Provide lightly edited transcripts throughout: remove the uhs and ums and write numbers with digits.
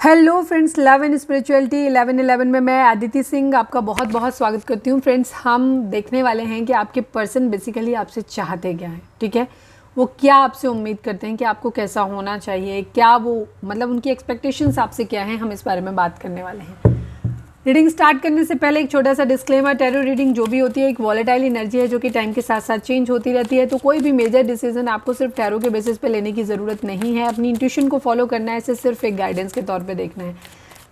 Hello friends, love and spirituality 1111 में मैं आदिति सिंह आपका बहुत बहुत स्वागत करती हूँ। फ्रेंड्स, हम देखने वाले हैं कि आपके पर्सन बेसिकली आपसे चाहते क्या हैं। ठीक है, वो क्या आपसे उम्मीद करते हैं कि आपको कैसा होना चाहिए, क्या वो मतलब उनकी एक्सपेक्टेशंस आपसे क्या हैं, हम इस बारे में बात करने वाले हैं। रीडिंग स्टार्ट करने से पहले एक छोटा सा डिस्क्लेमर, टैरो रीडिंग जो भी होती है एक वॉलेटाइल एनर्जी है जो कि टाइम के साथ साथ चेंज होती रहती है। तो कोई भी मेजर डिसीजन आपको सिर्फ टैरो के बेसिस पे लेने की ज़रूरत नहीं है। अपनी इंट्यूशन को फॉलो करना है, इसे सिर्फ एक गाइडेंस के तौर पे देखना है।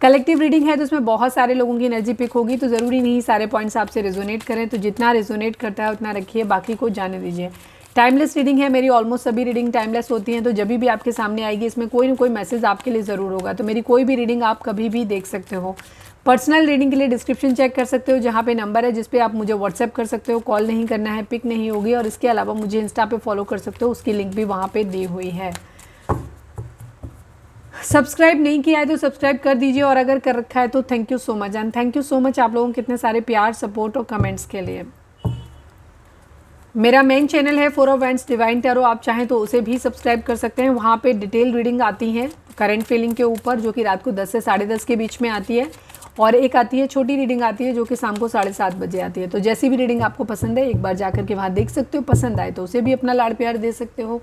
कलेक्टिव रीडिंग है तो उसमें बहुत सारे लोगों की एनर्जी पिक होगी, तो ज़रूरी नहीं सारे पॉइंट्स आपसे रेजोनेट करें। तो जितना रेजोनेट करता है उतना रखिए, बाकी को जाने दीजिए। टाइमलेस रीडिंग है, मेरी ऑलमोस्ट सभी रीडिंग टाइमलेस होती हैं। तो जब भी आपके सामने आएगी इसमें कोई ना कोई मैसेज आपके लिए ज़रूर होगा। तो मेरी कोई भी रीडिंग आप कभी भी देख सकते हो। पर्सनल रीडिंग के लिए डिस्क्रिप्शन चेक कर सकते हो, जहाँ पे नंबर है जिस पे आप मुझे व्हाट्सएप कर सकते हो। कॉल नहीं करना है, पिक नहीं होगी। और इसके अलावा मुझे इंस्टा पे फॉलो कर सकते हो, उसकी लिंक भी वहाँ पे दी हुई है। सब्सक्राइब नहीं किया है तो सब्सक्राइब कर दीजिए, और अगर कर रखा है तो thank you so much. And thank you so much आप लोगों के इतने सारे प्यार, सपोर्ट और कमेंट्स के लिए। मेरा मेन चैनल है 4 ऑफ वैंड्स डिवाइन टैरो, आप चाहें तो उसे भी सब्सक्राइब कर सकते हैं। वहाँ पे डिटेल रीडिंग आती है करंट फीलिंग के ऊपर, जो कि रात को 10 से 10:30 के बीच में आती है। और एक आती है छोटी रीडिंग आती है जो कि शाम को 7:30 बजे आती है। तो जैसी भी रीडिंग आपको पसंद है एक बार जाकर के वहाँ देख सकते हो, पसंद आए तो उसे भी अपना लाड़ प्यार दे सकते हो।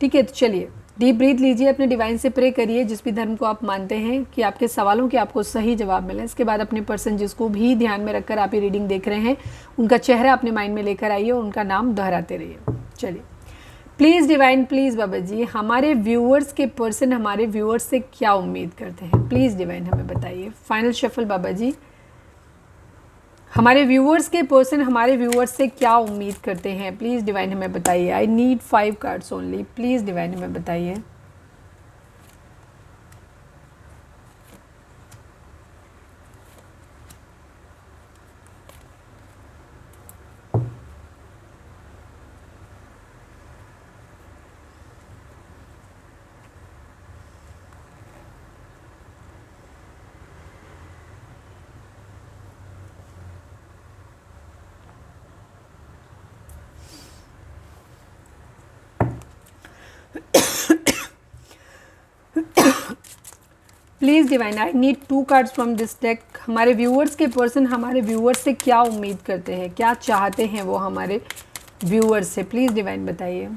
ठीक है, तो चलिए डीप ब्रीथ लीजिए, अपने डिवाइन से प्रे करिए जिस भी धर्म को आप मानते हैं कि आपके सवालों के आपको सही जवाब मिले। इसके बाद अपने पर्सन जिसको भी ध्यान में रखकर आप ये रीडिंग देख रहे हैं उनका चेहरा अपने माइंड में लेकर आइए और उनका नाम दोहराते रहिए। चलिए, प्लीज़ डिवाइन, प्लीज़ बाबा जी, हमारे व्यूअर्स के पर्सन हमारे व्यूअर्स से क्या उम्मीद करते हैं, प्लीज़ डिवाइन हमें बताइए। फाइनल शफल बाबा जी, हमारे व्यूअर्स के पर्सन हमारे व्यूअर्स से क्या उम्मीद करते हैं, प्लीज़ डिवाइन हमें बताइए। I need 5 cards only, please divine हमें बताइए। Please divine, I need 2 cards from this deck. हमारे व्यूअर्स के पर्सन हमारे व्यूअर्स से क्या उम्मीद करते हैं, क्या चाहते हैं वो हमारे व्यूअर्स से, प्लीज़ डिवाइन बताइए।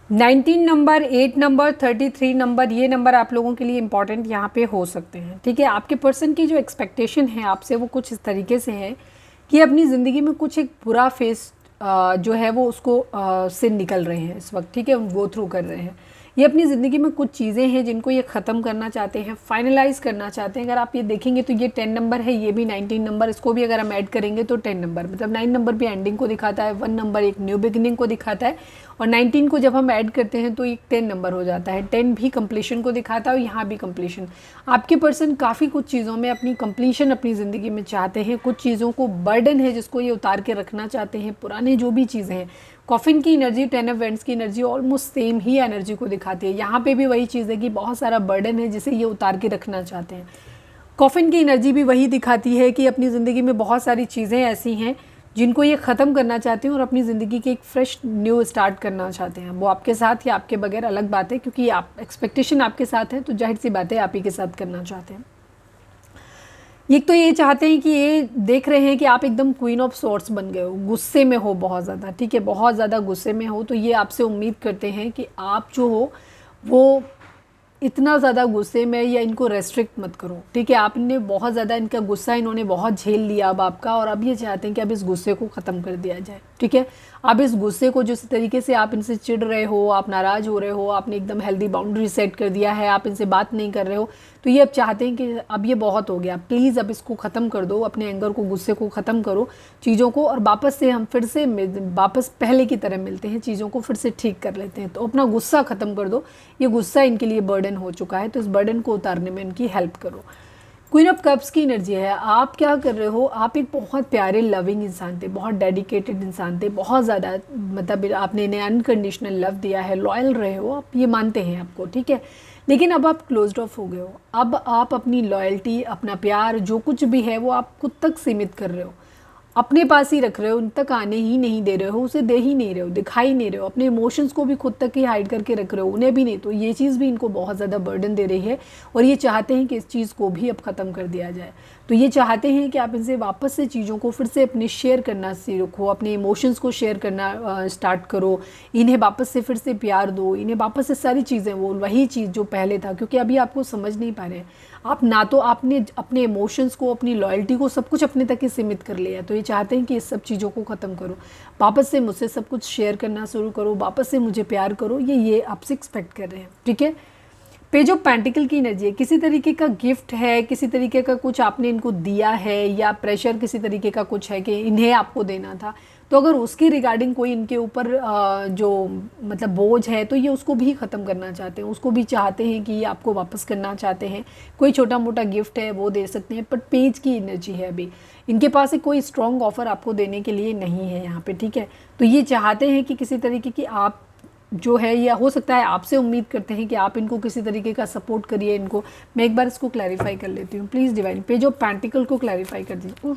नाइनटीन नंबर, 8 नंबर, 33 नंबर, ये नंबर आप लोगों के लिए इंपॉर्टेंट यहाँ पे हो सकते हैं। ठीक है, आपके पर्सन की जो एक्सपेक्टेशन है आपसे वो कुछ इस तरीके से है कि अपनी ज़िंदगी में कुछ एक बुरा फेस जो है वो उसको से निकल रहे हैं इस वक्त। ठीक है, गो थ्रू कर रहे हैं। ये अपनी ज़िंदगी में कुछ चीज़ें हैं जिनको ये ख़त्म करना चाहते हैं, फाइनलाइज करना चाहते हैं। अगर आप ये देखेंगे तो ये 10 नंबर है, ये भी 19 नंबर, इसको भी अगर हम ऐड करेंगे तो 10 नंबर, मतलब 9 नंबर भी एंडिंग को दिखाता है, 1 नंबर एक न्यू बिगिनिंग को दिखाता है, और 19 को जब हम ऐड करते हैं तो एक 10 नंबर हो जाता है। 10 भी कंप्लीशन को दिखाता है और यहाँ भी कंप्लीशन। आपके पर्सन काफ़ी कुछ चीज़ों में अपनी कंप्लीशन अपनी ज़िंदगी में चाहते हैं। कुछ चीज़ों को बर्डन है जिसको ये उतार के रखना चाहते हैं, पुराने जो भी चीज़ें हैं। कॉफिन की एनर्जी, 10 ऑफ वैंड्स की एनर्जी ऑलमोस्ट सेम ही एनर्जी को दिखाती है। यहाँ पे भी वही चीज़ है कि बहुत सारा बर्डन है जिसे ये उतार के रखना चाहते हैं। कॉफिन की एनर्जी भी वही दिखाती है कि अपनी ज़िंदगी में बहुत सारी चीज़ें ऐसी हैं जिनको ये ख़त्म करना चाहते हैं और अपनी ज़िंदगी की एक फ्रेश न्यू स्टार्ट करना चाहते हैं। वो आपके साथ या आपके बगैर अलग बात है, क्योंकि आप एक्सपेक्टेशन आपके साथ है तो जाहिर सी बात है आप ही के साथ करना चाहते हैं। एक तो ये चाहते हैं कि ये देख रहे हैं कि आप एकदम क्वीन ऑफ सॉर्ट्स बन गए हो, गुस्से में हो बहुत ज़्यादा। ठीक है, बहुत ज़्यादा गुस्से में हो, तो ये आपसे उम्मीद करते हैं कि आप जो हो वो इतना ज़्यादा गुस्से में, या इनको रेस्ट्रिक्ट मत करो। ठीक है, आपने बहुत ज़्यादा इनका गुस्सा इन्होंने बहुत झेल लिया अब आपका, और अब ये चाहते हैं कि अब इस गुस्से को ख़त्म कर दिया जाए। ठीक है, अब इस गुस्से को जिस तरीके से आप इनसे चिढ़ रहे हो, आप नाराज़ हो रहे हो, आपने एकदम हेल्दी बाउंड्री सेट कर दिया है, आप इनसे बात नहीं कर रहे हो, तो ये अब चाहते हैं कि अब ये बहुत हो गया, प्लीज़ अब इसको ख़त्म कर दो, अपने एंगर को, गुस्से को ख़त्म करो चीज़ों को, और वापस से हम फिर से वापस पहले की तरह मिलते हैं, चीज़ों को फिर से ठीक कर लेते हैं। तो अपना गुस्सा ख़त्म कर दो, ये गुस्सा इनके लिए बर्डन हो चुका है, तो इस बर्डन को उतारने में इनकी हेल्प करो। क्वीन ऑफ कप्स की एनर्जी है। आप क्या कर रहे हो, आप एक बहुत प्यारे लविंग इंसान थे, बहुत डेडिकेटेड इंसान थे, बहुत ज़्यादा मतलब आपने इन्हें अनकंडीशनल लव दिया है, लॉयल रहे हो, आप ये मानते हैं आपको, ठीक है। लेकिन अब आप क्लोज्ड ऑफ हो गए हो। अब आप अपनी लॉयल्टी, अपना प्यार, जो कुछ भी है वो आप खुद तक सीमित कर रहे हो, अपने पास ही रख रहे हो, उन तक आने ही नहीं दे रहे हो, उसे दे ही नहीं रहे हो, दिखाई नहीं रहे हो, अपने इमोशंस को भी खुद तक ही हाइड करके रख रहे हो, उन्हें भी नहीं। तो ये चीज़ भी इनको बहुत ज़्यादा बर्डन दे रही है और ये चाहते हैं कि इस चीज़ को भी अब ख़त्म कर दिया जाए। तो ये चाहते हैं कि आप इनसे वापस से चीज़ों को फिर से अपने शेयर करना सीखो, अपने इमोशंस को शेयर करना स्टार्ट करो, इन्हें वापस से फिर से प्यार दो, इन्हें वापस से सारी चीज़ें, वो वही चीज़ जो पहले था। क्योंकि अभी आपको समझ नहीं पा रहे हैं आप, ना तो आपने अपने इमोशंस को, अपनी लॉयल्टी को, सब कुछ अपने तक ही सीमित कर लिया। तो ये चाहते हैं कि इस सब चीज़ों को ख़त्म करो, वापस से मुझसे सब कुछ शेयर करना शुरू करो, वापस से मुझे प्यार करो, ये आपसे एक्सपेक्ट कर रहे हैं, ठीक है। पेज ऑफ पेंटिकल की एनर्जी है, किसी तरीके का गिफ्ट है, किसी तरीके का कुछ आपने इनको दिया है, या प्रेशर किसी तरीके का कुछ है कि इन्हें आपको देना था। तो अगर उसकी रिगार्डिंग कोई इनके ऊपर जो मतलब बोझ है, तो ये उसको भी ख़त्म करना चाहते हैं, उसको भी चाहते हैं कि ये आपको वापस करना चाहते हैं। कोई छोटा मोटा गिफ्ट है वो दे सकते हैं, बट पेज की एनर्जी है अभी इनके पास कोई स्ट्रॉन्ग ऑफर आपको देने के लिए नहीं है यहाँ पे, ठीक है। तो ये चाहते हैं कि किसी तरीके की आप जो है, या हो सकता है आपसे उम्मीद करते हैं कि आप इनको किसी तरीके का सपोर्ट करिए इनको। मैं एक बार इसको क्लैरिफाई कर लेती हूँ, please divine, page of pentacle को क्लैरिफाई कर दीजिए।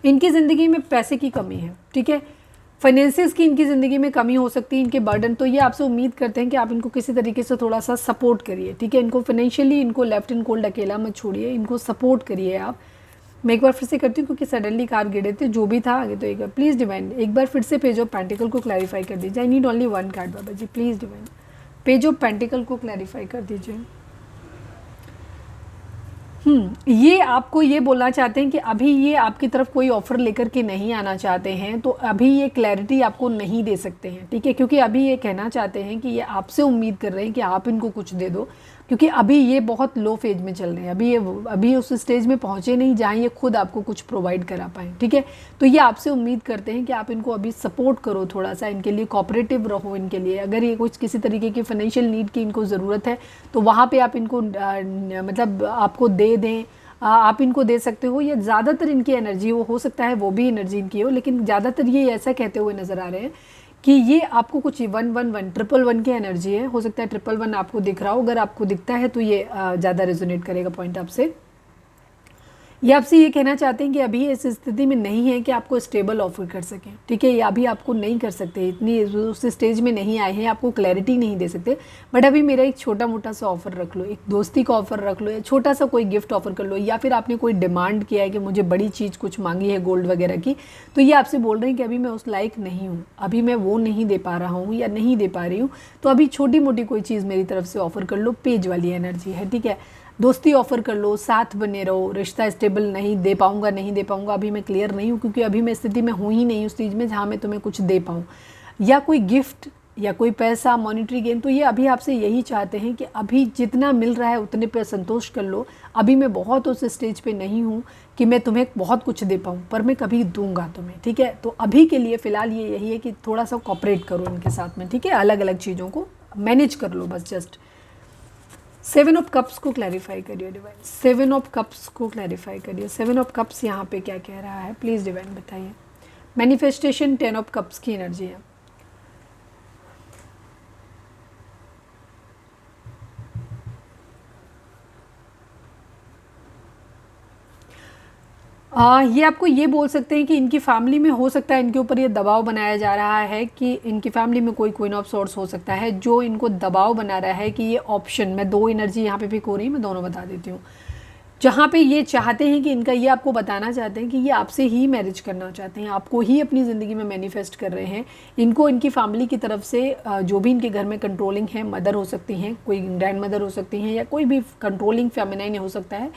इनकी ज़िंदगी में पैसे की कमी है, ठीक है, फाइनेंसिस की इनकी ज़िंदगी में कमी हो सकती है, इनके बर्डन। तो ये आपसे उम्मीद करते हैं कि आप इनको किसी तरीके से थोड़ा सा सपोर्ट करिए, ठीक है। इनको फाइनेंशियली, इनको लेफ्ट इन कोल्ड अकेला मत छोड़िए, इनको सपोर्ट करिए आप। मैं एक बार फिर से करती हूँ क्योंकि सडनली कार्ड गिरे थे, जो भी था आगे। तो एक बार प्लीज़ डिवाइन, एक बार फिर से पेज ऑफ पेंटिकल को क्लैरिफाई कर दीजिए। I need only one card बाबा जी, please divine, page of pentacle को क्लैरिफाई कर दीजिए। ये आपको ये बोलना चाहते हैं कि अभी ये आपकी तरफ कोई ऑफ़र लेकर के नहीं आना चाहते हैं, तो अभी ये क्लैरिटी आपको नहीं दे सकते हैं, ठीक है। क्योंकि अभी ये कहना चाहते हैं कि ये आपसे उम्मीद कर रहे हैं कि आप इनको कुछ दे दो, क्योंकि अभी ये बहुत लो फेज में चल रहे हैं। अभी उस स्टेज में पहुँचे नहीं जहाँ ये खुद आपको कुछ प्रोवाइड करा पाएँ, ठीक है। तो ये आपसे उम्मीद करते हैं कि आप इनको अभी सपोर्ट करो, थोड़ा सा इनके लिए कोऑपरेटिव रहो इनके लिए। अगर ये कुछ किसी तरीके की फाइनेंशियल नीड की इनको ज़रूरत है, तो वहाँ पे आप इनको मतलब आपको दे दें, आप इनको दे सकते हो। या ज़्यादातर इनकी एनर्जी, वो हो सकता है वो भी एनर्जी इनकी हो, लेकिन ज़्यादातर ये ऐसा कहते हुए नज़र आ रहे हैं कि ये आपको कुछ 111 111 की एनर्जी है। हो सकता है 111 आपको दिख रहा हो, अगर आपको दिखता है तो ये ज़्यादा रेजोनेट करेगा पॉइंट आपसे। ये आपसे ये कहना चाहते हैं कि अभी इस स्थिति में नहीं है कि आपको स्टेबल ऑफर कर सकें, ठीक है। ये अभी आपको नहीं कर सकते, इतनी उस स्टेज में नहीं आए हैं, आपको क्लैरिटी नहीं दे सकते। बट अभी मेरा एक छोटा मोटा सा ऑफर रख लो, एक दोस्ती का ऑफर रख लो, या छोटा सा कोई गिफ्ट ऑफर कर लो, या फिर आपने कोई डिमांड किया है कि मुझे बड़ी चीज़ कुछ मांगी है गोल्ड वगैरह की, तो ये आपसे बोल रहे हैं कि अभी मैं उस लायक नहीं हूँ, अभी मैं वो नहीं दे पा रहा हूँ या नहीं दे पा रही हूँ। तो अभी छोटी मोटी कोई चीज़ मेरी तरफ से ऑफर कर लो, पेज वाली एनर्जी है, ठीक है। दोस्ती ऑफर कर लो, साथ बने रहो, रिश्ता स्टेबल नहीं दे पाऊँगा, नहीं दे पाऊँगा, अभी मैं क्लियर नहीं हूँ, क्योंकि अभी मैं स्थिति में हूँ ही नहीं उस चीज़ में जहाँ मैं तुम्हें कुछ दे पाऊँ, या कोई गिफ्ट या कोई पैसा, मॉनिटरी गेन। तो ये अभी आपसे यही चाहते हैं कि अभी जितना मिल रहा है उतने पे संतोष कर लो। अभी मैं बहुत उस स्टेज पे नहीं हूँ कि मैं तुम्हें बहुत कुछ दे पाऊँ, पर मैं कभी दूंगा तुम्हें, ठीक है। तो अभी के लिए फ़िलहाल ये यही है कि थोड़ा सा कॉपरेट करो इनके साथ में, ठीक है, अलग अलग चीज़ों को मैनेज कर लो बस। जस्ट 7 ऑफ कप्स को क्लैरिफाई करिए डिवाइन, 7 ऑफ कप्स को क्लैरिफाई करिए। 7 ऑफ कप्स यहाँ पे क्या कह रहा है, प्लीज़ डिवाइन बताइए। मैनिफेस्टेशन 10 ऑफ कप्स की एनर्जी है। ये आपको ये बोल सकते हैं कि इनकी फैमिली में हो सकता है इनके ऊपर ये दबाव बनाया जा रहा है कि इनकी फैमिली में कोई क्वीन ऑफ सोर्स हो सकता है जो इनको दबाव बना रहा है कि ये ऑप्शन, मैं दो एनर्जी यहाँ पे पिक हो रही है, मैं दोनों बता देती हूँ। जहाँ पे ये चाहते हैं कि इनका, ये आपको बताना चाहते हैं कि ये आपसे ही मैरिज करना चाहते हैं, आपको ही अपनी ज़िंदगी में मैनिफेस्ट कर रहे हैं। इनको इनकी फैमिली की तरफ से जो भी इनके घर में कंट्रोलिंग है, मदर हो सकती हैं, कोई ग्रैंड मदर हो सकती हैं, या कोई भी कंट्रोलिंग फेमिनाइन हो सकता है,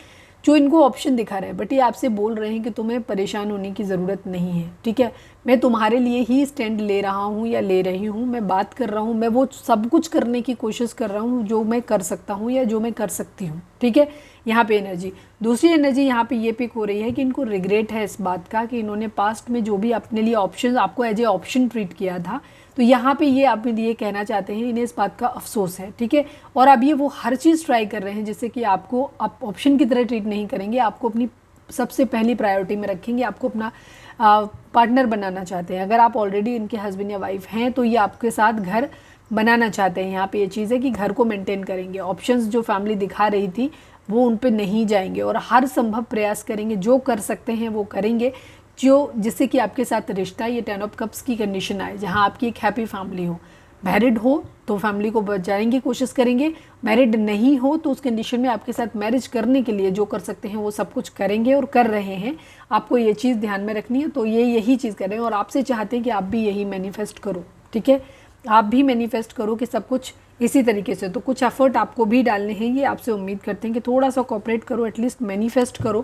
जो इनको ऑप्शन दिखा रहा है। बट ये आपसे बोल रहे हैं कि तुम्हें परेशान होने की ज़रूरत नहीं है, ठीक है। मैं तुम्हारे लिए ही स्टैंड ले रहा हूँ या ले रही हूँ, मैं बात कर रहा हूँ, मैं वो सब कुछ करने की कोशिश कर रहा हूँ जो मैं कर सकता हूँ या जो मैं कर सकती हूँ, ठीक है। यहाँ पे एनर्जी। दूसरी एनर्जी यहाँ पे ये पिक हो रही है कि इनको रिग्रेट है इस बात का कि इन्होंने पास्ट में जो भी अपने लिए ऑप्शन, आपको एज ए ऑप्शन ट्रीट किया था, तो यहाँ पे ये आप ये कहना चाहते हैं, इन्हें इस बात का अफसोस है, ठीक है। और अब ये वो हर चीज़ ट्राई कर रहे हैं जिससे कि आपको आप ऑप्शन की तरह ट्रीट नहीं करेंगे, आपको अपनी सबसे पहली प्रायोरिटी में रखेंगे, आपको अपना पार्टनर बनाना चाहते हैं। अगर आप ऑलरेडी इनके हस्बैंड या वाइफ हैं तो ये आपके साथ घर बनाना चाहते हैं। यहाँ पे ये चीज़ है कि घर को मेंटेन करेंगे, ऑप्शंस जो फैमिली दिखा रही थी वो उन पे नहीं जाएंगे और हर संभव प्रयास करेंगे, जो कर सकते हैं वो करेंगे, जो जिससे कि आपके साथ रिश्ता, ये 10 ऑफ कप्स की कंडीशन आए जहाँ आपकी एक हैप्पी फैमिली हो। मैरिड हो तो फैमिली को बचाने की कोशिश करेंगे, मैरिड नहीं हो तो उस कंडीशन में आपके साथ मैरिज करने के लिए जो कर सकते हैं वो सब कुछ करेंगे और कर रहे हैं। आपको ये चीज़ ध्यान में रखनी है, तो ये यही चीज़ कर रहे हैं और आपसे चाहते हैं कि आप भी यही मैनिफेस्ट करो, ठीक है। आप भी मैनिफेस्ट करो कि सब कुछ इसी तरीके से, तो कुछ एफर्ट आपको भी डालने हैं, ये आपसे उम्मीद करते हैं कि थोड़ा सा कोऑपरेट करो, एटलीस्ट मैनिफेस्ट करो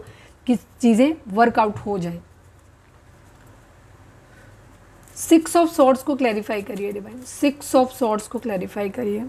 कि चीज़ें वर्कआउट हो जाए। 6 ऑफ सॉर्ड्स को क्लैरिफाई करिए डिवाइन, 6 ऑफ सॉर्ड्स को क्लैरिफाई करिए।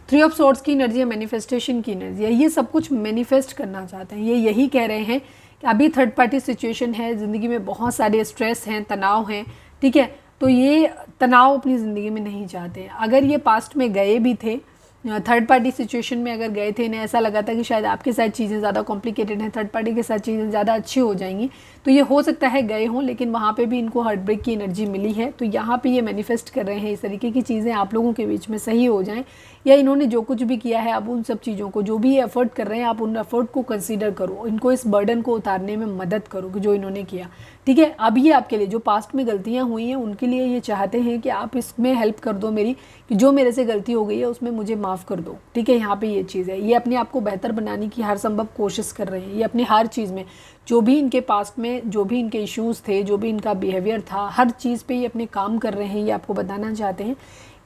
3 ऑफ सॉर्ड्स की एनर्जी है, मैनिफेस्टेशन की एनर्जी है, ये सब कुछ मैनिफेस्ट करना चाहते हैं। ये यही कह रहे हैं कि अभी थर्ड पार्टी सिचुएशन है, ज़िंदगी में बहुत सारे स्ट्रेस हैं, तनाव हैं, ठीक है। तो ये तनाव अपनी ज़िंदगी में नहीं चाहते हैं। अगर ये पास्ट में गए भी थे, थर्ड पार्टी सिचुएशन में अगर गए थे, इन्हें ऐसा लगा था कि शायद आपके साथ चीज़ें ज़्यादा कॉम्प्लिकेटेड हैं, थर्ड पार्टी के साथ चीज़ें ज़्यादा अच्छी हो जाएंगी, तो ये हो सकता है गए हों, लेकिन वहाँ पे भी इनको हार्ट ब्रेक की एनर्जी मिली है। तो यहाँ पे ये मैनिफेस्ट कर रहे हैं इस तरीके की चीज़ें आप लोगों के बीच में सही हो जाएं, या इन्होंने जो कुछ भी किया है आप उन सब चीज़ों को, जो भी एफर्ट कर रहे हैं आप उन एफर्ट को कंसीडर करो, इनको इस बर्डन को उतारने में मदद करो कि जो इन्होंने किया, ठीक है। अब ये आपके लिए जो पास्ट में गलतियाँ हुई हैं उनके लिए ये चाहते हैं कि आप इसमें हेल्प कर दो मेरी, कि जो मेरे से गलती हो गई है उसमें मुझे माफ़ कर दो, ठीक है। यहाँ पे ये चीज़ है, ये अपने आप को बेहतर बनाने की हर संभव कोशिश कर रहे हैं। ये अपनी हर चीज़ में, जो भी इनके पास्ट में जो भी इनके इश्यूज़ थे, जो भी इनका बिहेवियर था, हर चीज़ पे ये अपने काम कर रहे हैं। ये आपको बताना चाहते हैं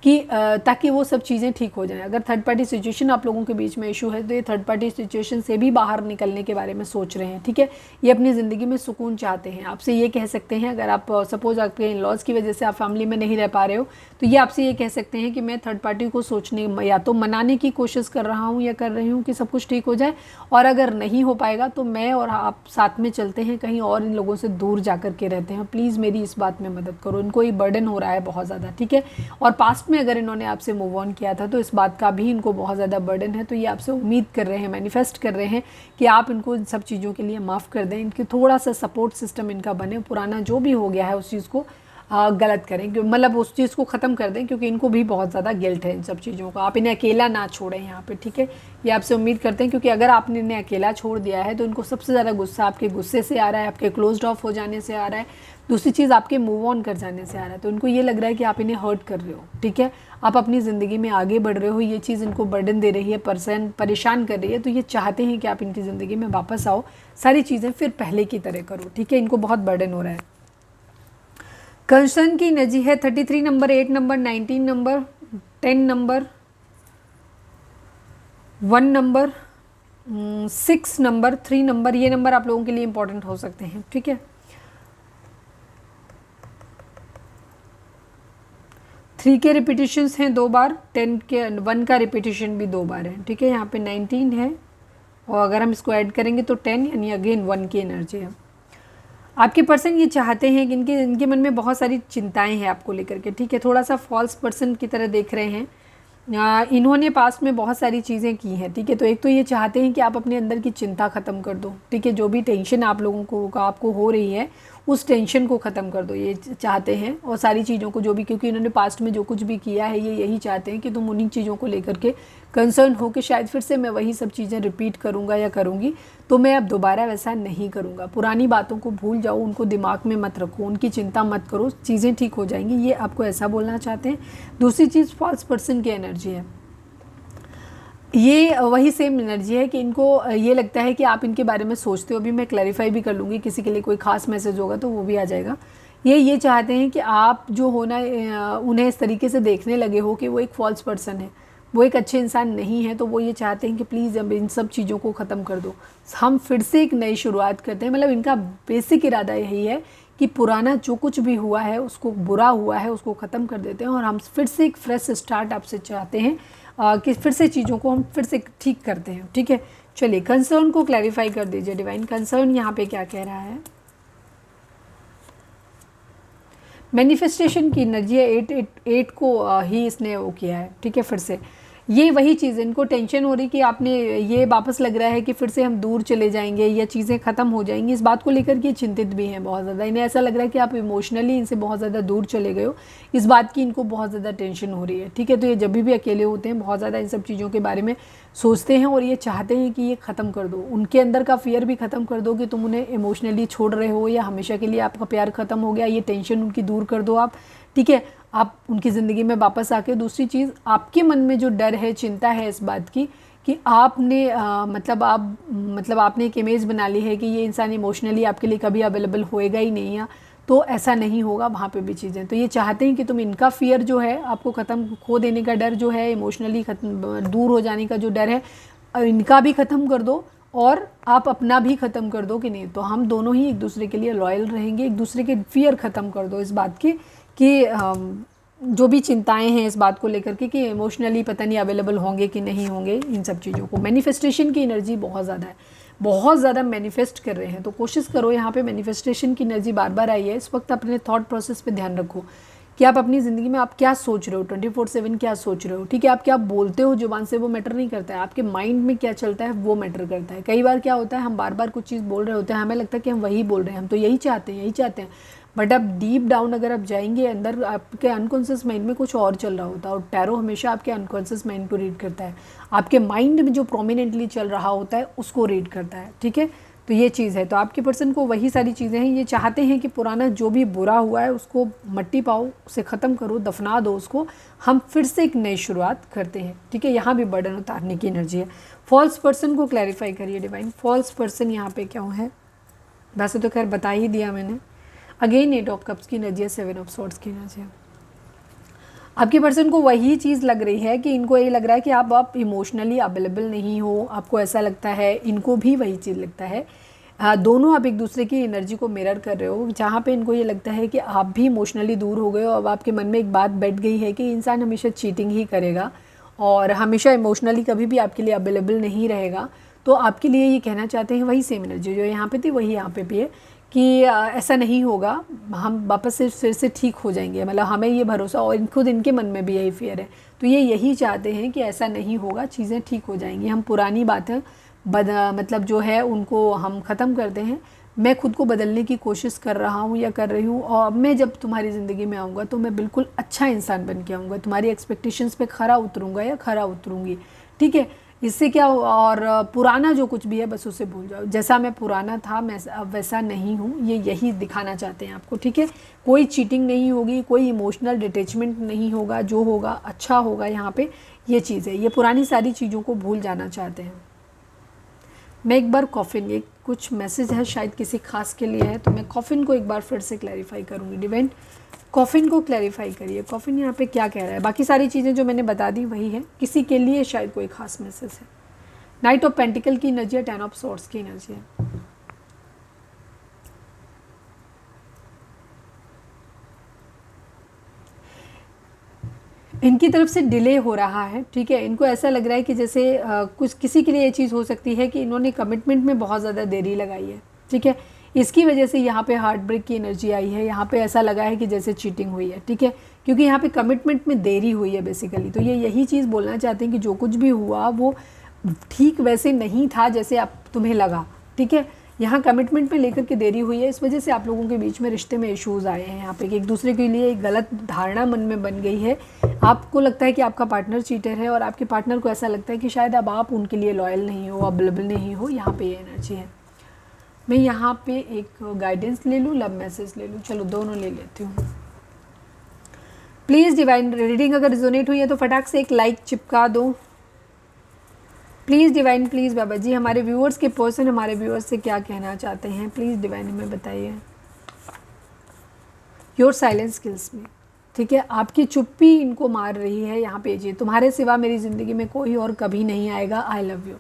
कि ताकि वो सब चीज़ें ठीक हो जाएं। अगर थर्ड पार्टी सिचुएशन आप लोगों के बीच में इशू है तो ये थर्ड पार्टी सिचुएशन से भी बाहर निकलने के बारे में सोच रहे हैं, ठीक है। ये अपनी ज़िंदगी में सुकून चाहते हैं। आपसे ये कह सकते हैं, अगर आप सपोज आपके इन लॉज की वजह से आप फैमिली में नहीं रह पा रहे हो, तो ये आपसे ये कह सकते हैं कि मैं थर्ड पार्टी को सोचने या तो मनाने की कोशिश कर रहा हूँ या कर रही हूँ कि सब कुछ ठीक हो जाए, और अगर नहीं हो पाएगा तो मैं और आप साथ में चलते हैं कहीं और, इन लोगों से दूर जा कर के रहते हैं। प्लीज़ मेरी इस बात में मदद करो, इनको ये बर्डन हो रहा है बहुत ज़्यादा, ठीक है। और पास्ट में अगर इन्होंने आपसे मूव ऑन किया था तो इस बात का भी इनको बहुत ज़्यादा बर्डन है। तो ये आपसे उम्मीद कर रहे हैं, मैनिफेस्ट कर रहे हैं कि आप इनको इन सब चीज़ों के लिए माफ़ कर दें, इनकी थोड़ा सा सपोर्ट सिस्टम इनका बने, पुराना जो भी हो गया है उस चीज़ को गलत करें, मतलब उस चीज़ को ख़त्म कर दें, क्योंकि इनको भी बहुत ज़्यादा गिल्ट है इन सब चीज़ों का। आप इन्हें अकेला ना छोड़ें यहाँ पे, ठीक है। ये आपसे उम्मीद करते हैं, क्योंकि अगर आपने इन्हें अकेला छोड़ दिया है तो इनको सबसे ज़्यादा गुस्सा आपके गुस्से से आ रहा है, आपके क्लोज्ड ऑफ हो जाने से आ रहा है, दूसरी चीज़ आपके मूव ऑन कर जाने से आ रहा है। तो इनको ये लग रहा है कि आप इन्हें हर्ट कर रहे हो, ठीक है। आप अपनी ज़िंदगी में आगे बढ़ रहे हो, ये चीज़ इनको बर्डन दे रही है, परेशान कर रही है। तो ये चाहते हैं कि आप इनकी ज़िंदगी में वापस आओ, सारी चीज़ें फिर पहले की तरह करो, ठीक है। इनको बहुत बर्डन हो रहा है। कंसर्न की एनर्जी है 33 number, 8 number, 19 number, 10 number, 1 number, 6 number, 3 number. ये नंबर आप लोगों के लिए इंपॉर्टेंट हो सकते हैं, ठीक है। 3 के रिपीटिशंस हैं 2 बार, 10 के 1 का रिपीटिशन भी 2 बार है, ठीक है। यहाँ पे 19 है और अगर हम इसको ऐड करेंगे तो 10, यानी अगेन 1 की एनर्जी है। आपके पर्सन ये चाहते हैं कि इनके मन में बहुत सारी चिंताएं हैं आपको लेकर के, ठीक है। थोड़ा सा फॉल्स पर्सन की तरह देख रहे हैं। इन्होंने पास्ट में बहुत सारी चीज़ें की हैं, ठीक है। तो एक तो ये चाहते हैं कि आप अपने अंदर की चिंता ख़त्म कर दो, ठीक है। जो भी टेंशन आप लोगों को आपको हो रही है उस टेंशन को ख़त्म कर दो, ये चाहते हैं। और सारी चीज़ों को जो भी, क्योंकि इन्होंने पास्ट में जो कुछ भी किया है ये यही चाहते हैं कि तुम उन्हीं चीज़ों को लेकर के कंसर्न हो कि शायद फिर से मैं वही सब चीज़ें रिपीट करूँगा या करूँगी, तो मैं अब दोबारा वैसा नहीं करूँगा। पुरानी बातों को भूल जाओ, उनको दिमाग में मत रखो, उनकी चिंता मत करो, चीज़ें ठीक हो जाएंगी, ये आपको ऐसा बोलना चाहते हैं। दूसरी चीज़ फॉल्स पर्सन की एनर्जी है, ये वही सेम एनर्जी है कि इनको ये लगता है कि आप इनके बारे में सोचते हो। अभी मैं क्लैरिफाई भी कर लूँगी, किसी के लिए कोई ख़ास मैसेज होगा तो वो भी आ जाएगा। ये चाहते हैं कि आप जो हो ना, उन्हें इस तरीके से देखने लगे हो कि वो एक फॉल्स पर्सन है, वो एक अच्छे इंसान नहीं है। तो वो ये चाहते हैं कि प्लीज़ अब इन सब चीज़ों को ख़त्म कर दो, हम फिर से एक नई शुरुआत करते हैं। मतलब इनका बेसिक इरादा यही है कि पुराना जो कुछ भी हुआ है, उसको बुरा हुआ है, उसको ख़त्म कर देते हैं और हम फिर से एक फ्रेश स्टार्ट आपसे चाहते हैं। कि फिर से चीज़ों को हम फिर से ठीक करते हैं। ठीक है, चलिए कंसर्न को क्लैरिफाई कर दीजिए डिवाइन। कंसर्न यहाँ पे क्या कह रहा है? मैनिफेस्टेशन की एनर्जी है, 8 को ही इसने वो किया है। ठीक है, फिर से ये वही चीज़, इनको टेंशन हो रही कि आपने ये वापस लग रहा है कि फिर से हम दूर चले जाएंगे या चीज़ें ख़त्म हो जाएंगी। इस बात को लेकर के चिंतित भी हैं बहुत ज़्यादा। इन्हें ऐसा लग रहा है कि आप इमोशनली इनसे बहुत ज़्यादा दूर चले गए हो, इस बात की इनको बहुत ज़्यादा टेंशन हो रही है। ठीक है, तो ये जब भी अकेले होते हैं बहुत ज़्यादा इन सब चीज़ों के बारे में सोचते हैं और ये चाहते हैं कि ये ख़त्म कर दो, उनके अंदर का फियर भी ख़त्म कर दो कि तुम उन्हें इमोशनली छोड़ रहे हो या हमेशा के लिए आपका प्यार ख़त्म हो गया, ये टेंशन उनकी दूर कर दो आप। ठीक है, आप उनकी ज़िंदगी में वापस आके। दूसरी चीज़, आपके मन में जो डर है, चिंता है इस बात की कि आपने मतलब आपने एक इमेज बना ली है कि ये इंसान इमोशनली आपके लिए कभी अवेलेबल होएगा ही नहीं, या तो ऐसा नहीं होगा, वहाँ पे भी चीज़ें। तो ये चाहते हैं कि तुम इनका फियर जो है, आपको ख़त्म खो देने का डर जो है, इमोशनली ख़त्म दूर हो जाने का जो डर है, इनका भी ख़त्म कर दो और आप अपना भी ख़त्म कर दो कि नहीं तो हम दोनों ही एक दूसरे के लिए लॉयल रहेंगे। एक दूसरे के फियर ख़त्म कर दो इस बात की कि जो भी चिंताएं हैं इस बात को लेकर के कि इमोशनली पता नहीं अवेलेबल होंगे कि नहीं होंगे, इन सब चीज़ों को। मैनिफेस्टेशन की एनर्जी बहुत ज़्यादा है, बहुत ज़्यादा मैनिफेस्ट कर रहे हैं। तो कोशिश करो, यहाँ पे मैनिफेस्टेशन की एनर्जी बार बार आई है। इस वक्त अपने थॉट प्रोसेस पे ध्यान रखो कि आप अपनी ज़िंदगी में आप क्या सोच रहे हो, 24/7 क्या सोच रहे हो। ठीक है, आप क्या बोलते हो जुबान से वो मैटर नहीं करता है, आपके माइंड में क्या चलता है वो मैटर करता है। कई बार क्या होता है, हम बार बार कुछ चीज़ बोल रहे होते हैं, हमें लगता है कि हम वही बोल रहे हैं, हम तो यही चाहते हैं, यही चाहते हैं, बट अब डीप डाउन अगर आप जाएंगे अंदर, आपके अनकॉन्शियस माइंड में कुछ और चल रहा होता है। और टैरो हमेशा आपके अनकॉन्शियस माइंड को रीड करता है, आपके माइंड में जो प्रोमिनेंटली चल रहा होता है उसको रीड करता है। ठीक है, तो ये चीज़ है। तो आपके पर्सन को वही सारी चीज़ें हैं, ये चाहते हैं कि पुराना जो भी बुरा हुआ है उसको मट्टी पाओ, उसे ख़त्म करो, दफना दो उसको, हम फिर से एक नई शुरुआत करते हैं। ठीक है, यहाँ भी बर्डन उतारने की एनर्जी है। फॉल्स पर्सन को क्लैरिफाई करिए डिवाइन। फॉल्स पर्सन यहाँ पे क्यों है? वैसे तो खैर बता ही दिया मैंने। अगेन 8 ऑफ कप्स की एनर्जी है, 7 ऑफ सॉर्ड्स की एनर्जी है। आपके पर्सन को वही चीज़ लग रही है कि इनको ये लग रहा है कि आप इमोशनली अवेलेबल नहीं हो, आपको ऐसा लगता है, इनको भी वही चीज़ लगता है। दोनों आप एक दूसरे की एनर्जी को मिरर कर रहे हो, जहाँ पे इनको ये लगता है कि आप भी इमोशनली दूर हो गए हो। अब आपके मन में एक बात बैठ गई है कि इंसान हमेशा चीटिंग ही करेगा और हमेशा इमोशनली कभी भी आपके लिए अवेलेबल नहीं रहेगा। तो आपके लिए ये कहना चाहते हैं, वही सेम एनर्जी जो यहाँ पे थी वही यहाँ पे भी है कि ऐसा नहीं होगा, हम वापस से फिर से ठीक हो जाएंगे। मतलब हमें ये भरोसा, और खुद इनके मन में भी यही फियर है। तो ये यही चाहते हैं कि ऐसा नहीं होगा, चीज़ें ठीक हो जाएंगी, हम पुरानी बातें मतलब जो है उनको हम ख़त्म करते हैं। मैं खुद को बदलने की कोशिश कर रहा हूँ या कर रही हूँ, और मैं जब तुम्हारी ज़िंदगी में आऊँगा तो मैं बिल्कुल अच्छा इंसान बन के आऊँगा, तुम्हारी एक्सपेक्टेशंस पे खरा उतरूँगा या खरा उतरूँगी। ठीक है, इससे क्या हो, और पुराना जो कुछ भी है बस उसे भूल जाओ। जैसा मैं पुराना था मैं अब वैसा नहीं हूँ, ये यही दिखाना चाहते हैं आपको। ठीक है, कोई चीटिंग नहीं होगी, कोई इमोशनल डिटैचमेंट नहीं होगा, जो होगा अच्छा होगा। यहाँ पे ये चीज़ है, ये पुरानी सारी चीज़ों को भूल जाना चाहते हैं। मैं एक बार कॉफिन, ये कुछ मैसेज है शायद किसी खास के लिए है, तो मैं कॉफिन को एक बार फिर से क्लैरिफाई करूँगी। डिवाइन कॉफिन को क्लैरिफाई करिए, कॉफिन यहाँ पे क्या कह रहा है। बाकी सारी चीज़ें जो मैंने बता दी वही है, किसी के लिए शायद कोई खास मैसेज है। नाइट ऑफ पेंटिकल की एनर्जी है, 10 ऑफ सॉर्ड्स की एनर्जी है। इनकी तरफ से डिले हो रहा है। ठीक है, इनको ऐसा लग रहा है कि जैसे कुछ किसी के लिए ये चीज़ हो सकती है कि इन्होंने कमिटमेंट में बहुत ज़्यादा देरी लगाई है। ठीक है, इसकी वजह से यहाँ पे हार्ट ब्रेक की एनर्जी आई है, यहाँ पे ऐसा लगा है कि जैसे चीटिंग हुई है। ठीक है, क्योंकि यहाँ पे कमिटमेंट में देरी हुई है बेसिकली। तो ये यही चीज़ बोलना चाहते हैं कि जो कुछ भी हुआ वो ठीक वैसे नहीं था जैसे आप तुम्हें लगा। ठीक है, यहाँ कमिटमेंट में लेकर के देरी हुई है, इस वजह से आप लोगों के बीच में रिश्ते में इश्यूज़ आए हैं। यहाँ पे एक दूसरे के लिए एक गलत धारणा मन में बन गई है। आपको लगता है कि आपका पार्टनर चीटर है और आपके पार्टनर को ऐसा लगता है कि शायद अब आप उनके लिए लॉयल नहीं हो, अवेलेबल नहीं हो। यहाँ पे ये एनर्जी है। मैं यहाँ पे एक गाइडेंस ले लूँ, लव मैसेज ले लूँ, चलो दोनों ले लेती हूँ। प्लीज़ डिवाइन रीडिंग अगर रिजोनेट हुई है तो फटाक से एक लाइक चिपका दो प्लीज़ डिवाइन, प्लीज़ बाबा जी। हमारे व्यूअर्स के पर्सन हमारे व्यूअर्स से क्या कहना चाहते हैं, प्लीज़ डिवाइन हमें बताइए। योर साइलेंस किल्स मी। ठीक है, आपकी चुप्पी इनको मार रही है। यहाँ पे जी, तुम्हारे सिवा मेरी ज़िंदगी में कोई और कभी नहीं आएगा, आई लव यू।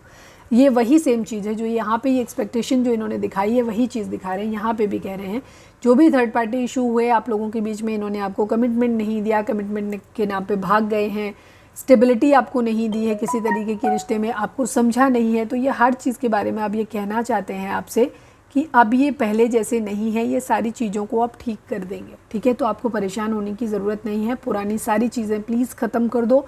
ये वही सेम चीज़ है जो यहाँ पे ये एक्सपेक्टेशन जो इन्होंने दिखाई है वही चीज़ दिखा रहे हैं। यहाँ पे भी कह रहे हैं जो भी थर्ड पार्टी इशू हुए आप लोगों के बीच में, इन्होंने आपको कमिटमेंट नहीं दिया, कमिटमेंट के नाम पे भाग गए हैं, स्टेबिलिटी आपको नहीं दी है किसी तरीके के रिश्ते में, आपको समझा नहीं है, तो ये हर चीज़ के बारे में आप ये कहना चाहते हैं आपसे कि अब ये पहले जैसे नहीं है, ये सारी चीज़ों को आप ठीक कर देंगे। ठीक है, तो आपको परेशान होने की ज़रूरत नहीं है, पुरानी सारी चीज़ें प्लीज़ ख़त्म कर दो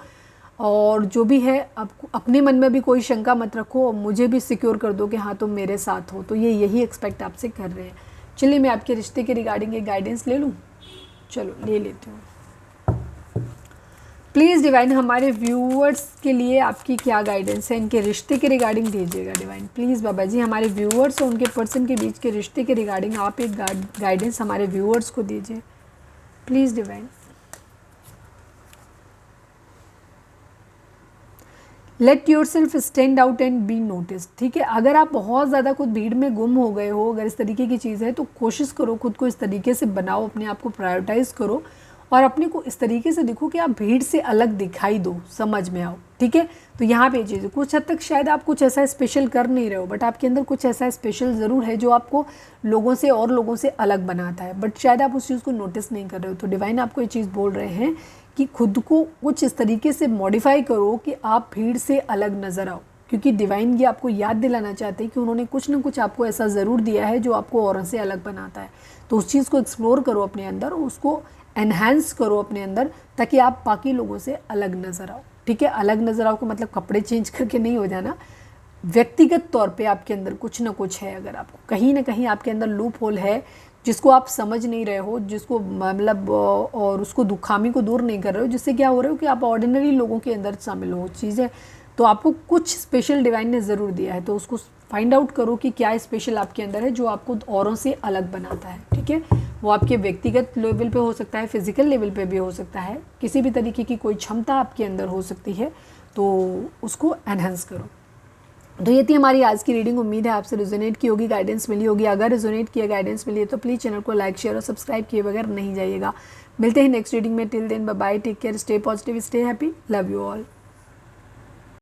और जो भी है आपको अपने मन में भी कोई शंका मत रखो और मुझे भी सिक्योर कर दो कि हाँ तुम मेरे साथ हो। तो ये यही एक्सपेक्ट आपसे कर रहे हैं। चलिए मैं आपके रिश्ते के रिगार्डिंग एक गाइडेंस ले लूँ। चलो ले लेती हूँ। प्लीज़ डिवाइन हमारे व्यूअर्स के लिए आपकी क्या गाइडेंस है, इनके रिश्ते के रिगार्डिंग दीजिएगा डिवाइन प्लीज़। बाबा जी हमारे व्यूअर्स और उनके पर्सन के बीच के रिश्ते के रिगार्डिंग आप एक गाइडेंस हमारे व्यूअर्स को दीजिए please divine. Let yourself stand out and be notice. ठीक है, अगर आप बहुत ज़्यादा खुद भीड़ में गुम हो गए हो, अगर इस तरीके की चीज़ है तो कोशिश करो खुद को इस तरीके से बनाओ, अपने आप को प्रायोरिटाइज़ करो और अपने को इस तरीके से देखो कि आप भीड़ से अलग दिखाई दो, समझ में आओ। ठीक है, तो यहाँ पे चीज़ कुछ हद तक शायद आप कुछ ऐसा स्पेशल कर नहीं रहे हो, बट आपके अंदर कुछ ऐसा स्पेशल ज़रूर है जो आपको लोगों से और लोगों से अलग बनाता है, बट शायद आप उस चीज़ को नोटिस नहीं कर रहे हो। तो डिवाइन आपको ये चीज़ बोल रहे हैं कि खुद को कुछ इस तरीके से मॉडिफाई करो कि आप भीड़ से अलग नज़र आओ, क्योंकि डिवाइन ये आपको याद दिलाना चाहते हैं कि उन्होंने कुछ ना कुछ आपको ऐसा ज़रूर दिया है जो आपको औरों से अलग बनाता है। तो उस चीज़ को एक्सप्लोर करो अपने अंदर, उसको एनहांस करो अपने अंदर, ताकि आप बाकी लोगों से अलग नज़र आओ। ठीक है, अलग नज़र आओ का मतलब कपड़े चेंज करके नहीं हो जाना, व्यक्तिगत तौर पे आपके अंदर कुछ ना कुछ है। अगर आपको कहीं ना कहीं आपके अंदर लूप होल है जिसको आप समझ नहीं रहे हो, जिसको मतलब और उसको खामी को दूर नहीं कर रहे हो, जिससे क्या हो रहे हो कि आप ऑर्डिनरी लोगों के अंदर शामिल हो चीज़ें, तो आपको कुछ स्पेशल डिवाइन ने ज़रूर दिया है। तो उसको फाइंड आउट करो कि क्या स्पेशल आपके अंदर है जो आपको औरों से अलग बनाता है। ठीक है, वो आपके व्यक्तिगत लेवल पे हो सकता है, फिजिकल लेवल पे भी हो सकता है, किसी भी तरीके की कोई क्षमता आपके अंदर हो सकती है, तो उसको एनहांस करो। तो ये थी हमारी आज की रीडिंग। उम्मीद है आपसे रिजोनेट की होगी, गाइडेंस मिली होगी। अगर रिजोनेट किया, गाइडेंस मिली है तो प्लीज़ चैनल को लाइक शेयर और सब्सक्राइब किए बगैर नहीं जाइएगा। मिलते हैं नेक्स्ट रीडिंग में। Till then bye bye, take care, stay positive, stay happy, love you all.